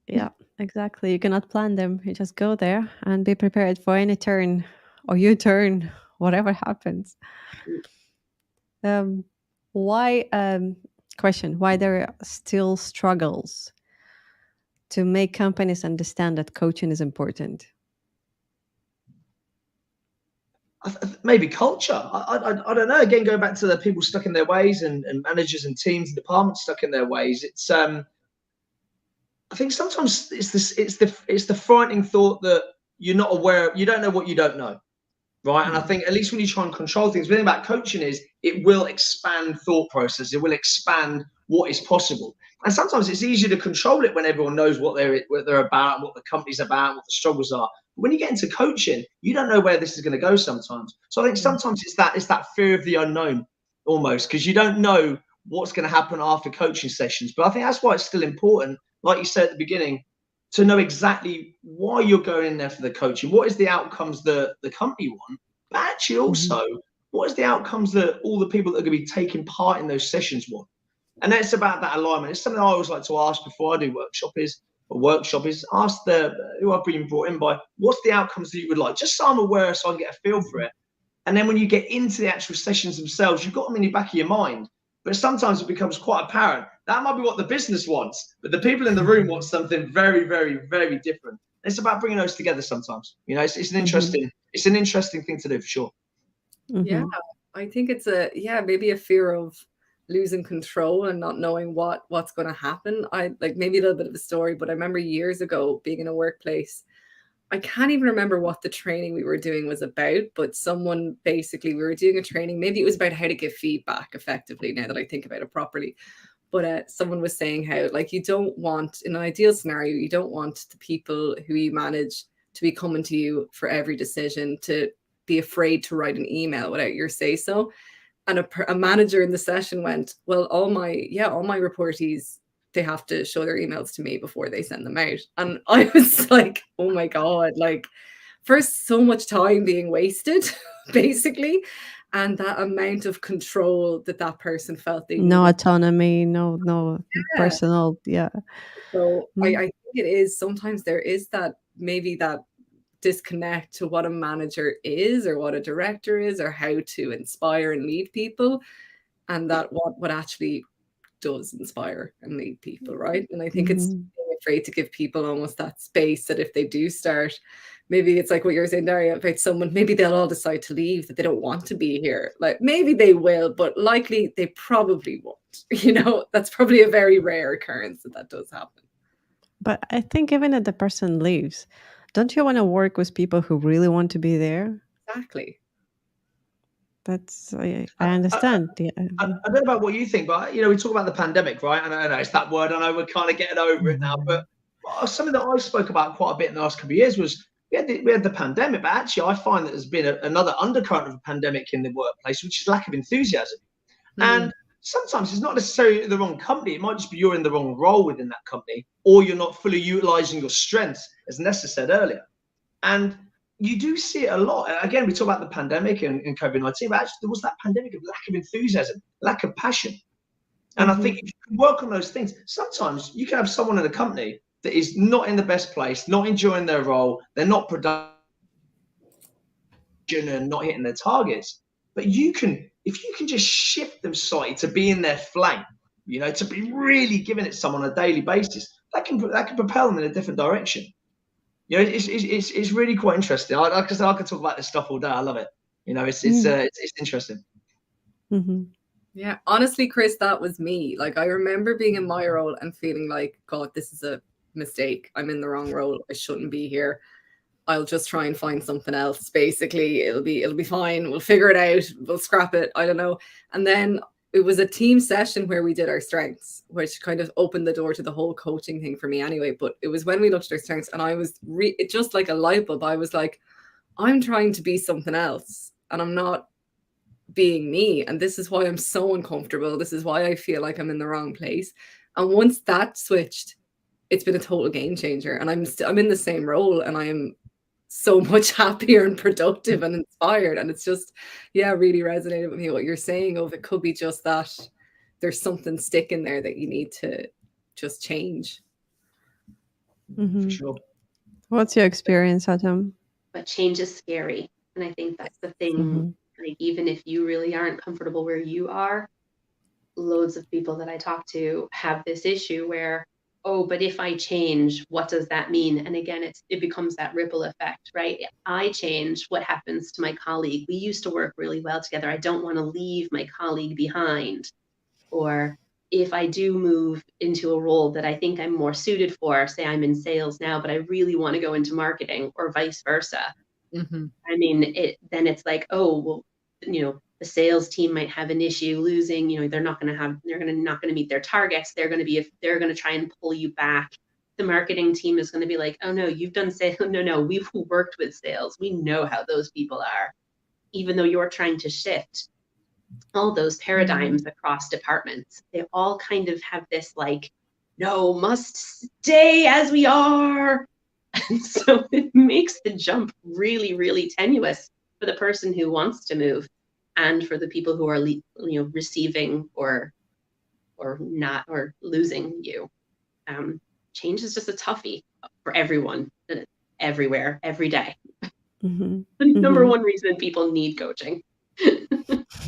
Yeah, exactly. You cannot plan them. You just go there and be prepared for any turn or U-turn, whatever happens. Why there are still struggles to make companies understand that coaching is important? Maybe culture. I don't know. Again, going back to the people stuck in their ways and managers and teams and departments stuck in their ways. It's I think sometimes it's the frightening thought that you're not aware. You don't know what you don't know, right? And I think at least when you try and control things, the thing about coaching is it will expand thought process. It will expand what is possible. And sometimes it's easier to control it when everyone knows what they're about, what the company's about, what the struggles are. But when you get into coaching, you don't know where this is going to go sometimes. So I think sometimes it's that fear of the unknown almost, because you don't know what's going to happen after coaching sessions. But I think that's why it's still important, like you said at the beginning, to know exactly why you're going in there for the coaching. What is the outcomes that the company want? But actually also, what is the outcomes that all the people that are going to be taking part in those sessions want? And it's about that alignment. It's something I always like to ask before I do workshop is ask who I've been brought in by, what's the outcomes that you would like? Just so I'm aware, so I can get a feel for it. And then when you get into the actual sessions themselves, you've got them in the back of your mind. But sometimes it becomes quite apparent. That might be what the business wants, but the people in the room want something very, very, very different. It's about bringing those together sometimes. It's an interesting thing to do for sure. Yeah, I think it's maybe a fear of losing control and not knowing what's going to happen. I like maybe a little bit of a story, but I remember years ago being in a workplace. I can't even remember what the training we were doing was about, but someone basically, we were doing a training, maybe it was about how to give feedback effectively, now that I think about it properly. But someone was saying how, like, you don't want, in an ideal scenario, you don't want the people who you manage to be coming to you for every decision, to be afraid to write an email without your say so. And a manager in the session went, well, all my reportees, they have to show their emails to me before they send them out. And I was like, oh my God, like, first, so much time being wasted, basically. And that amount of control that person felt they No needed. autonomy, no Yeah. personal, yeah. So I Mm. think it is, sometimes there is that, maybe that disconnect to what a manager is or what a director is or how to inspire and lead people, and that what actually does inspire and lead people, right? And I think it's Mhm. being afraid to give people almost that space, that if they do start, maybe it's like what you're saying, Darya, about someone, maybe they'll all decide to leave, that they don't want to be here. Like, maybe they will, but likely they probably won't. You know, that's probably a very rare occurrence that does happen. But I think even if the person leaves, don't you want to work with people who really want to be there? Exactly. That's I understand. Yeah. I don't know about what you think, but we talk about the pandemic, right? And I know it's that word. I know we're kind of getting over it now, but something that I spoke about quite a bit in the last couple of years was we had the pandemic, but actually I find that there's been another undercurrent of a pandemic in the workplace, which is lack of enthusiasm. And sometimes it's not necessarily the wrong company. It might just be you're in the wrong role within that company, or you're not fully utilizing your strengths, as Nessa said earlier. And you do see it a lot. Again, we talk about the pandemic and COVID-19, but actually there was that pandemic of lack of enthusiasm, lack of passion. And I think if you can work on those things, sometimes you can have someone in a company that is not in the best place, not enjoying their role, they're not production and not hitting their targets. But if you can just shift them slightly to be in their flame, to be really giving it someone on a daily basis, that can propel them in a different direction. It's really quite interesting. I could talk about this stuff all day. I love it. It's interesting. Mm-hmm. Yeah, honestly, Chris, that was me. Like, I remember being in my role and feeling like, God, this is a mistake. I'm in the wrong role. I shouldn't be here. I'll just try and find something else. Basically, it'll be fine. We'll figure it out. We'll scrap it. I don't know. And then it was a team session where we did our strengths, which kind of opened the door to the whole coaching thing for me anyway. But it was when we looked at our strengths, and I was just like a light bulb. I was like, I'm trying to be something else, and I'm not being me. And this is why I'm so uncomfortable. This is why I feel like I'm in the wrong place. And once that switched, it's been a total game changer. And I'm in the same role, and I am so much happier and productive and inspired. And it's just, yeah, really resonated with me what you're saying of, it could be just that there's something sticking there that you need to just change. For sure. What's your experience, Adam? But change is scary. And I think that's the thing. Like, even if you really aren't comfortable where you are, loads of people that I talk to have this issue where, oh, but if I change, what does that mean? And again, it becomes that ripple effect, right? I change, what happens to my colleague? We used to work really well together. I don't want to leave my colleague behind. Or if I do move into a role that I think I'm more suited for, say I'm in sales now, but I really want to go into marketing, or vice versa. I mean, then it's like, oh, well, the sales team might have an issue losing, they're not going to meet their targets. They're going to try and pull you back. The marketing team is going to be like, oh no, you've done sales. No, we've worked with sales. We know how those people are. Even though you're trying to shift all those paradigms across departments, they all kind of have this like, no, must stay as we are. And so it makes the jump really, really tenuous for the person who wants to move, and for the people who are, receiving or not, or losing you. Change is just a toughie for everyone, everywhere, every day. The number one reason people need coaching,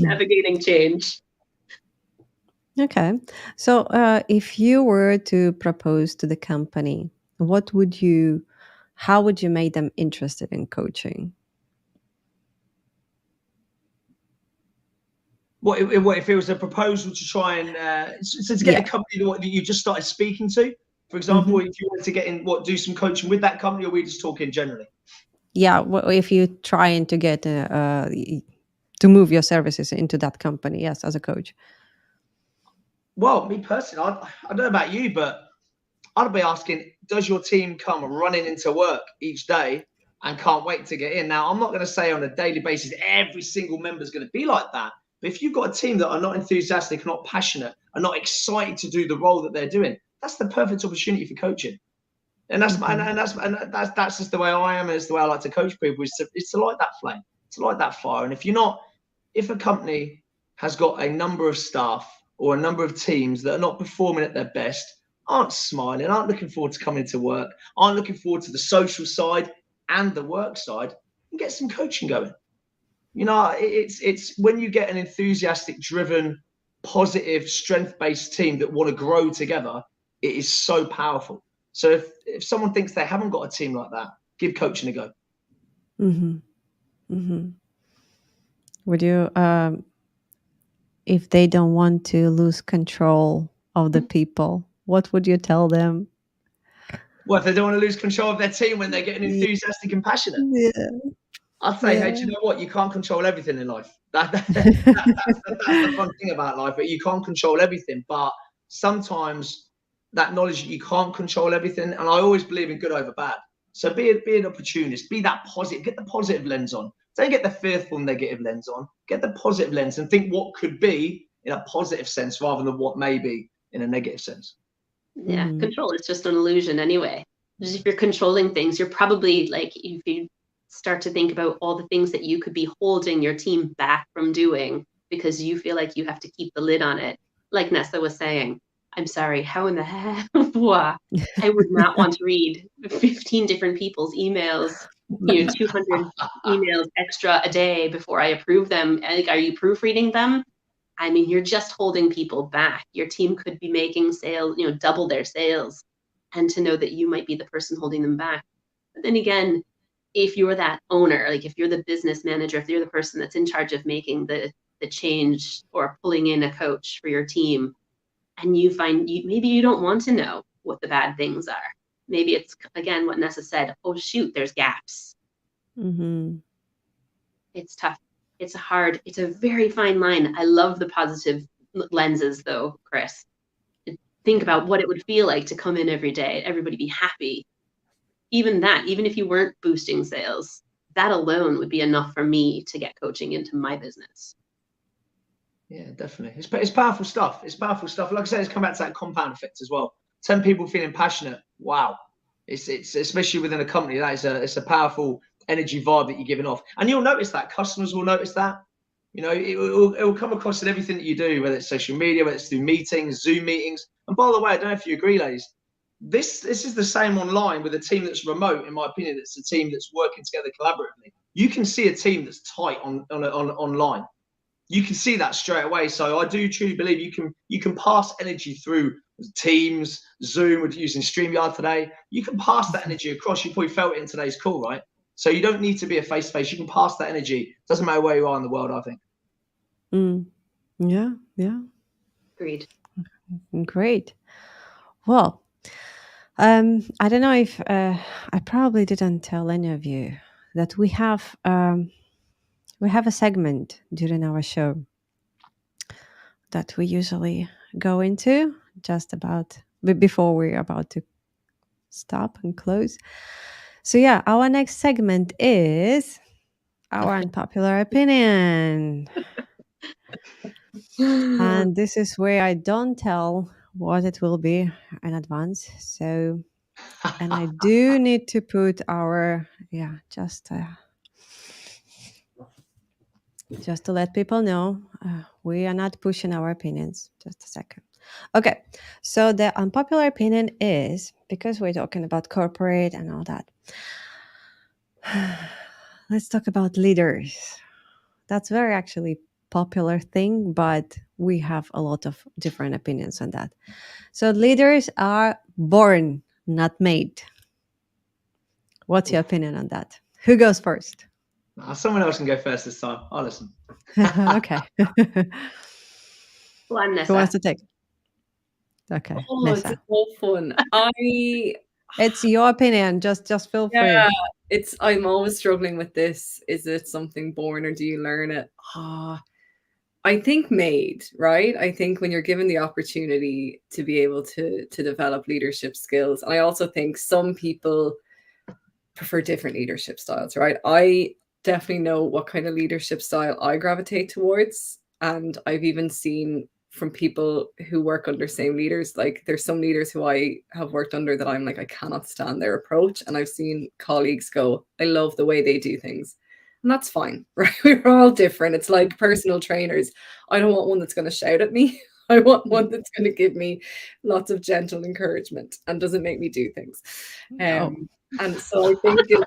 navigating change. Okay. So if you were to propose to the company, how would you make them interested in coaching? What if it was a proposal to try and to get a company that you just started speaking to, for example, if you wanted to get in, do some coaching with that company, or are we just talking generally? Yeah, if you're trying to get to move your services into that company, yes, as a coach. Well, me personally, I don't know about you, but I'd be asking, does your team come running into work each day and can't wait to get in? Now, I'm not going to say on a daily basis every single member is going to be like that. But if you've got a team that are not enthusiastic, not passionate, are not excited to do the role that they're doing, that's the perfect opportunity for coaching. And that's that's just the way I am, and it's the way I like to coach people. It's to light that flame, to light that fire. And if a company has got a number of staff or a number of teams that are not performing at their best, aren't smiling, aren't looking forward to coming to work, aren't looking forward to the social side and the work side, and get some coaching going. You know, it's when you get an enthusiastic, driven, positive, strength-based team that want to grow together, it is so powerful. So if someone thinks they haven't got a team like that, give coaching a go. Would you, if they don't want to lose control of the people, what would you tell them? Well, if they don't want to lose control of their team when they're getting enthusiastic and passionate, I'd say, hey, do you know what? You can't control everything in life. That's the fun thing about life, but you can't control everything. But sometimes that knowledge that you can't control everything, and I always believe in good over bad. So be an opportunist, be that positive, get the positive lens on. Don't get the fearful negative lens on. Get the positive lens and think what could be in a positive sense rather than what may be in a negative sense. Yeah, control is just an illusion anyway. Just if you're controlling things, you're probably like, if you start to think about all the things that you could be holding your team back from doing because you feel like you have to keep the lid on it. Like Nessa was saying, I'm sorry, how in the heck? I would not want to read 15 different people's emails, 200 emails extra a day before I approve them. Like, are you proofreading them? I mean, you're just holding people back. Your team could be making sales, double their sales, and to know that you might be the person holding them back. But then again, if you're that owner, like if you're the business manager, if you're the person that's in charge of making the change or pulling in a coach for your team, and you find maybe you don't want to know what the bad things are. Maybe it's, again, what Nessa said, oh, shoot, there's gaps. It's tough. It's a very fine line. I love the positive lenses though, Chris. Think about what it would feel like to come in every day, everybody be happy. Even if you weren't boosting sales, that alone would be enough for me to get coaching into my business. Yeah, definitely. It's powerful stuff. It's powerful stuff. Like I said, it's come back to that compound effect as well. 10 people feeling passionate. Wow. It's especially within a company, it's a powerful energy vibe that you're giving off. And you'll notice that. Customers will notice that. It will come across in everything that you do, whether it's social media, whether it's through meetings, Zoom meetings. And by the way, I don't know if you agree, ladies, this is the same online with a team that's remote. In my opinion, it's a team that's working together collaboratively. You can see a team that's tight on online. You can see that straight away. So I do truly believe you can pass energy through Teams, Zoom, with using StreamYard today. You can pass that energy across. You probably felt it in today's call, right? So you don't need to be a face-to-face. You can pass that energy. Doesn't matter where you are in the world, I think. Yeah. Agreed. Great. Well, I don't know if I probably didn't tell any of you that we have a segment during our show that we usually go into just about before we're about to stop and close. So yeah, our next segment is our unpopular opinion. And this is where I don't tell what it will be in advance. So, and I do need to put our, just to let people know, we are not pushing our opinions. Just a second. Okay, so the unpopular opinion is, because we're talking about corporate and all that, let's talk about leaders. That's very actually popular thing, but we have a lot of different opinions on that. So leaders are born, not made. What's your opinion on that? Who goes first? Someone else can go first this time. I'll listen. Okay. Well, I'm Who wants Nessa. to take? Okay, Oh, it's Nessa. so fun. It's your opinion. Just feel free. I'm always struggling with this. Is it something born or do you learn it? I think made, right? I think when you're given the opportunity to be able to develop leadership skills, and I also think some people prefer different leadership styles, right? I definitely know what kind of leadership style I gravitate towards, and I've even seen from people who work under same leaders, like there's some leaders who I have worked under that I'm like, I cannot stand their approach, and I've seen colleagues go, I love the way they do things. And that's fine, right? We're all different. It's like personal trainers. I don't want one that's going to shout at me. I want one that's going to give me lots of gentle encouragement and doesn't make me do things. And so I think it's,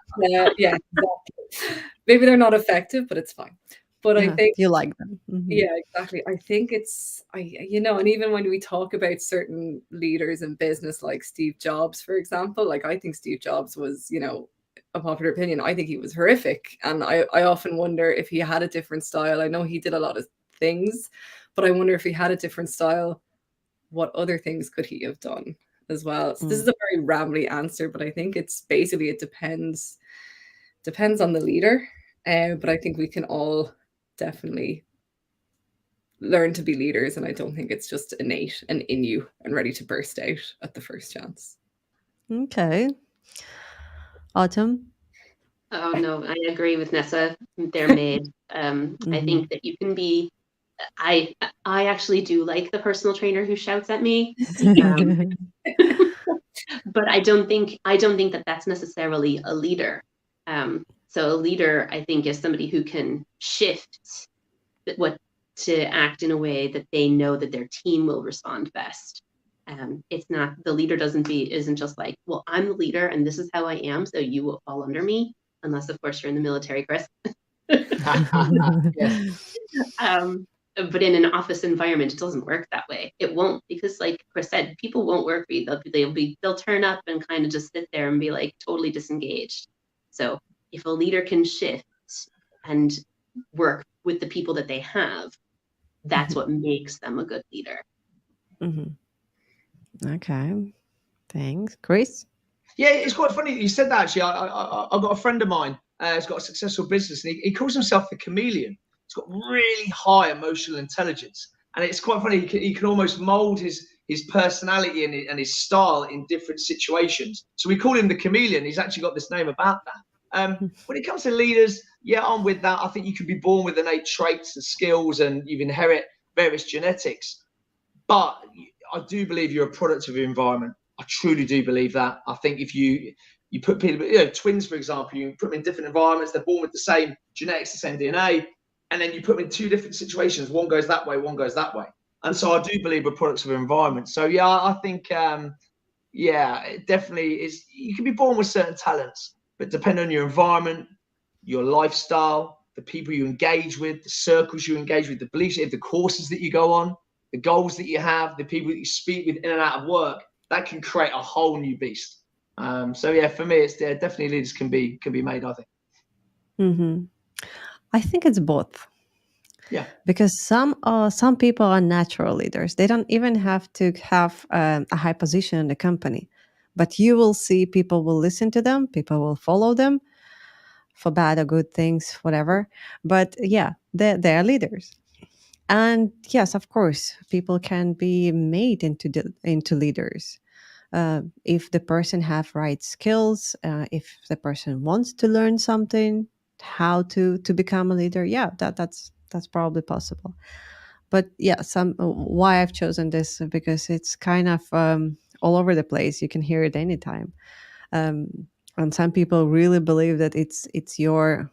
yeah, exactly. Maybe they're not effective, but it's fine. But I think you like them. Yeah, exactly. I think and even when we talk about certain leaders in business, like Steve Jobs, for example, like I think Steve Jobs was, a popular opinion. I think he was horrific. And I often wonder if he had a different style. I know he did a lot of things, but I wonder if he had a different style, what other things could he have done as well? So this is a very rambly answer, but I think it's basically, it depends on the leader. But I think we can all definitely learn to be leaders, and I don't think it's just innate and in you and ready to burst out at the first chance. Okay. Autumn? Oh no, I agree with Nessa. They're made. I think that you can be. I actually do like the personal trainer who shouts at me, but I don't think that that's necessarily a leader. So a leader, I think, is somebody who can shift to act in a way that they know that their team will respond best. It's not, the leader isn't just like, well, I'm the leader and this is how I am, so you will fall under me, unless of course you're in the military, Chris. Yes. But in an office environment, it doesn't work that way. It won't, because like Chris said, people won't work for you. They'll turn up and kind of just sit there and be like totally disengaged. So if a leader can shift and work with the people that they have, that's what makes them a good leader. Okay, thanks. Chris? Yeah, it's quite funny you said that, actually. I've got a friend of mine who's got a successful business, and he calls himself the chameleon. He's got really high emotional intelligence, and it's quite funny. He can almost mold his personality and his style in different situations. So we call him the chameleon. He's actually got this name about that. When it comes to leaders, yeah, I'm with that. I think you can be born with innate traits and skills, and you inherit various genetics. But I do believe you're a product of your environment. I truly do believe that. I think if you put people, twins, for example, you put them in different environments, they're born with the same genetics, the same DNA, and then you put them in two different situations. One goes that way, one goes that way. And so I do believe we're products of our environment. So yeah, I think, it definitely is. You can be born with certain talents, but depending on your environment, your lifestyle, the people you engage with, the circles you engage with, the beliefs, the courses that you go on, the goals that you have, the people that you speak with in and out of work, that can create a whole new beast. So yeah, for me, it's definitely leaders can be made, I think. I think it's both. Yeah. Because some people are natural leaders. They don't even have to have a high position in the company, but you will see people will listen to them, people will follow them for bad or good things, whatever. But yeah, they're leaders. And yes, of course, people can be made into leaders. If the person have right skills, if the person wants to learn something, how to become a leader, yeah, that's probably possible. But yeah, why I've chosen this, because it's kind of all over the place. You can hear it anytime, and some people really believe that it's your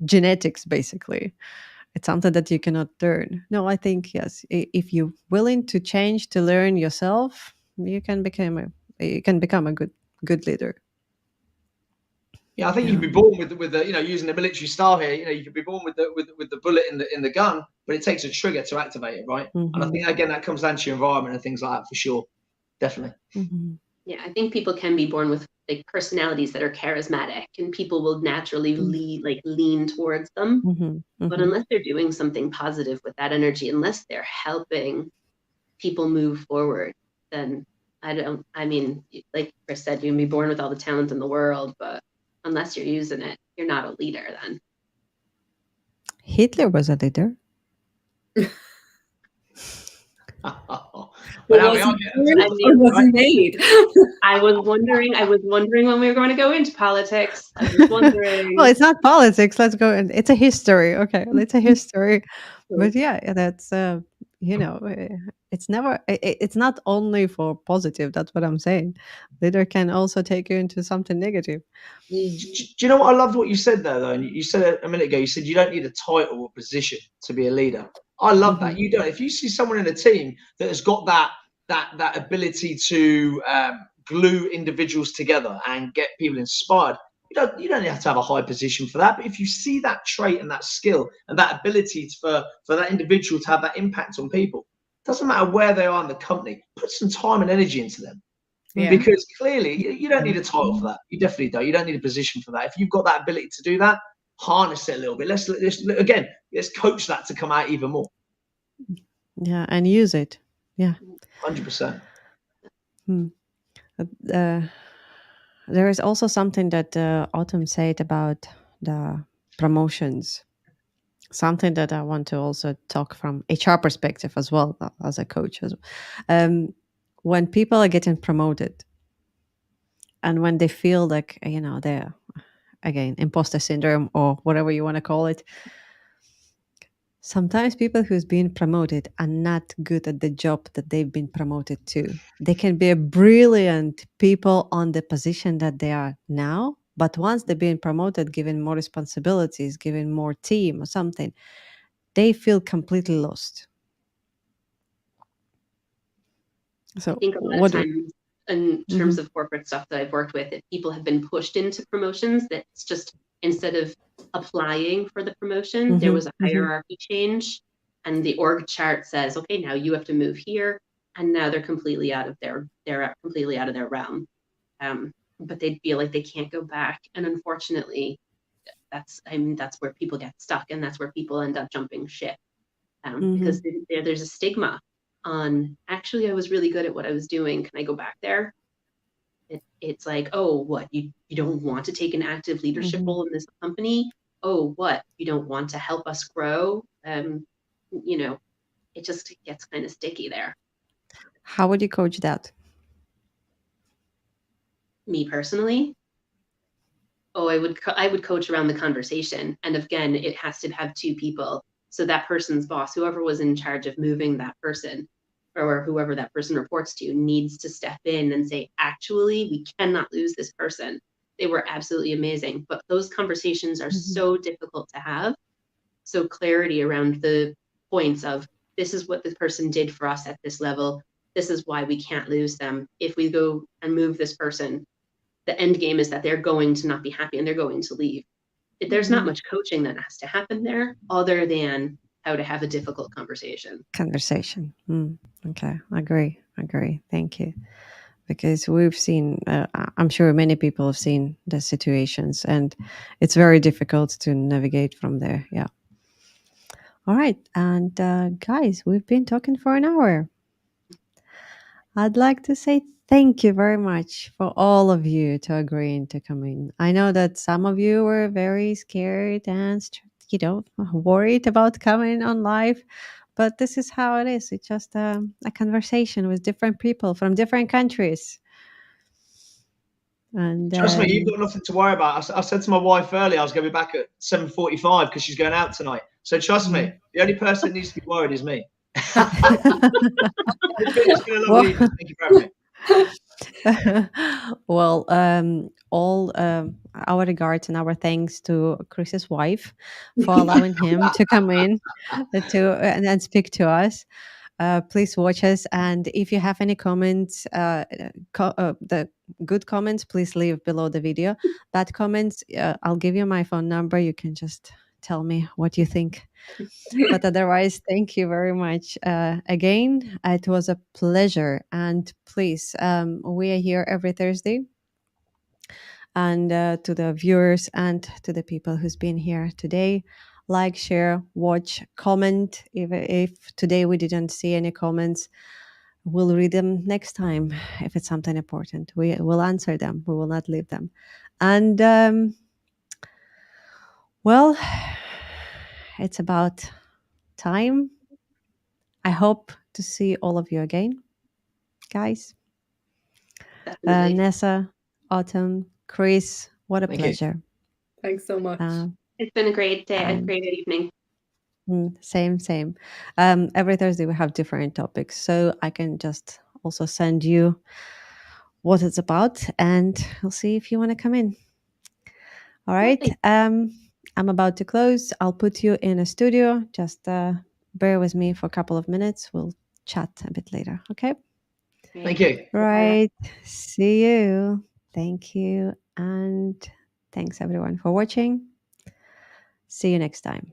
genetics, basically. It's something that you cannot learn. No, I think yes, if you're willing to change, to learn yourself, you can become a good leader. Yeah, I think you can be born with the using the military style here. You can be born with the bullet in the gun, but it takes a trigger to activate it, right? And I think again that comes down to your environment and things like that, for sure, definitely. Yeah, I think people can be born with like personalities that are charismatic, and people will naturally lean towards them. But unless they're doing something positive with that energy, unless they're helping people move forward, then I mean, like Chris said, you can be born with all the talent in the world, but unless you're using it, you're not a leader then. Hitler was a leader. Was he made? I was wondering when we were going to go into politics. I was wondering. Well, it's not politics. Let's go. It's a history. Okay, it's a history. But yeah, that's it's never. It's not only for positive. That's what I'm saying. Leader can also take you into something negative. Do you know what I loved what you said there though? And you said it a minute ago. You said you don't need a title or position to be a leader. I love that. You don't. If you see someone in a team that has got that ability to glue individuals together and get people inspired, you don't have to have a high position for that. But if you see that trait and that skill and that ability for that individual to have that impact on people, doesn't matter where they are in the company, put some time and energy into them. Yeah. Because clearly you don't need a title for that. You definitely don't. You don't need a position for that. If you've got that ability to do that, harness it a little bit. Let's coach that to come out even more. Yeah, and use it. Yeah, 100%. There is also something that Autumn said about the promotions. Something that I want to also talk from HR perspective as well as a coach. When people are getting promoted, and when they feel like they're again imposter syndrome or whatever you want to call it. Sometimes people who's been promoted are not good at the job that they've been promoted to. They can be a brilliant people on the position that they are now, but once they've been promoted, given more responsibilities, given more team or something, they feel completely lost. So I think a lot of times in terms of corporate stuff that I've worked with, if people have been pushed into promotions, that's just instead of applying for the promotion, there was a hierarchy change, and the org chart says, okay, now you have to move here, and now they're completely out of their realm. But they feel like they can't go back, and unfortunately, that's where people get stuck, and that's where people end up jumping ship, because there's a stigma on, actually, I was really good at what I was doing. Can I go back there? It's like, oh, what, you don't want to take an active leadership role in this company? Oh, what, you don't want to help us grow? It just gets kind of sticky there. How would you coach that? Me personally? Oh, I would coach around the conversation. And again, it has to have two people. So that person's boss, whoever was in charge of moving that person, or whoever that person reports to, needs to step in and say, actually, we cannot lose this person. They were absolutely amazing. But those conversations are so difficult to have. So clarity around the points of, this is what this person did for us at this level. This is why we can't lose them. If we go and move this person, the end game is that they're going to not be happy and they're going to leave. There's not much coaching that has to happen there other than how to have a difficult conversation. Okay, agree. Thank you. Because we've seen, I'm sure many people have seen the situations, and it's very difficult to navigate from there. Yeah. All right. And guys, we've been talking for an hour. I'd like to say thank you very much for all of you to agreeing to come in. I know that some of you were very scared and, worried about coming on live, but this is how it is. It's just a conversation with different people from different countries. And trust me, you've got nothing to worry about. I said to my wife earlier I was going to be back at 7:45 because she's going out tonight. So trust me, the only person that needs to be worried is me. It's been a lovely evening. Thank you for having me. Well, all our regards and our thanks to Chris's wife for allowing him to come in and speak to us. Please watch us, and if you have any comments, the good comments, please leave below the video. Bad comments, I'll give you my phone number. You can just tell me what you think. But otherwise, thank you very much. Again, it was a pleasure. And please, we are here every Thursday And to the viewers and to the people who's been here today, like, share, watch, comment. If today we didn't see any comments, we'll read them next time. If it's something important, we will answer them. We will not leave them. And well, it's about time. I hope to see all of you again, guys. Definitely. Nessa, Autumn, Chris, what a Thank you. pleasure. Thanks so much. It's been a great day, a great evening. Same. Every Thursday we have different topics, so I can just also send you what it's about, and we'll see if you want to come in. All right. Lovely. I'm about to close. I'll put you in a studio. Just bear with me for a couple of minutes. We'll chat a bit later. Okay. Thank you. Right. See you. Thank you. And thanks everyone for watching. See you next time.